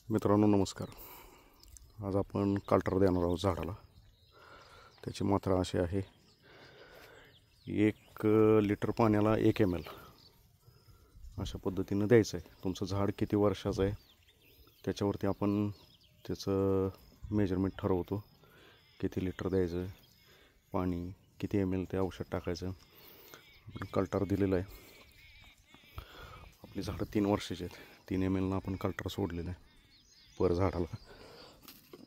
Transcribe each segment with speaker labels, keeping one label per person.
Speaker 1: मित्रांनो नमस्कार. आज आपण काल्टर देणार आहोत झाडाला. त्याची मात्रा अशी आहे, 1 लिटर पाण्याला 1 ml अशा पद्धतीनं द्यायचं आहे. तुमचं झाड किती वर्षाचं आहे त्याच्यावरती आपण त्याचं मेजरमेंट ठरवतो. किती लिटर द्यायचं, पाणी किती ml ते औषध टाकायचं. आपण काल्टर दिलेलं आहे. आपली झाडं 3 वर्षाची आहेत. 3 ml आपण काल्टर सोडलेलं आहे पर झाडाला.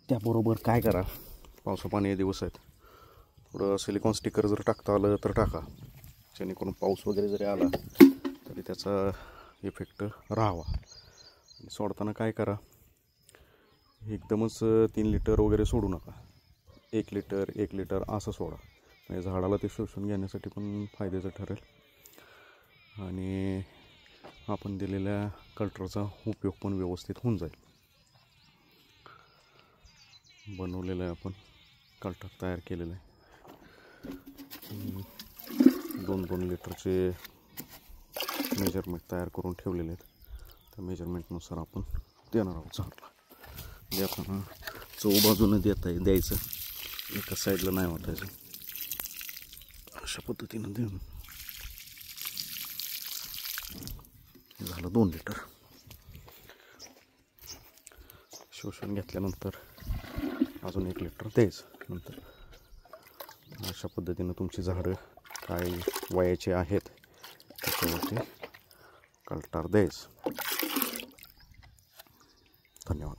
Speaker 1: त्याबरोबर काय करा, पावसा पाणी दिवस आहेत, थोडं सिलिकॉन स्टिकर जर टाकता आलं तर टाका, जेणेकरून पाऊस वगैरे जरी आला तरी त्याचा इफेक्ट राहावा. आणि सोडताना काय करा, एकदमच 3 लिटर वगैरे सोडू नका. 1 लिटर असं सोडा. म्हणजे झाडाला ते शोषून घेण्यासाठी पण फायद्याचं ठरेल आणि आपण दिलेल्या कल्टरचा उपयोग पण व्यवस्थित होऊन जाईल. बनवलेलं आहे आपण कल्टर, तयार केलेलं आहे. 2-2 लिटरचे मेजरमेंट तयार करून ठेवलेले आहेत. त्या मेजरमेंटनुसार आपण देणार आहोत झाडाला. देताना चहूबाजूनं द्यायचं, एका साईडला नाही वाटायचं. अशा पद्धतीनं देऊन झालं 2 लिटर. शोषून घेतल्यानंतर अजून 1 लिटर द्यायचं. नंतर अशा पद्धतीनं तुमची झाडं काय वयाची आहेत त्याच्यावरती कल्टर द्यायचं. धन्यवाद.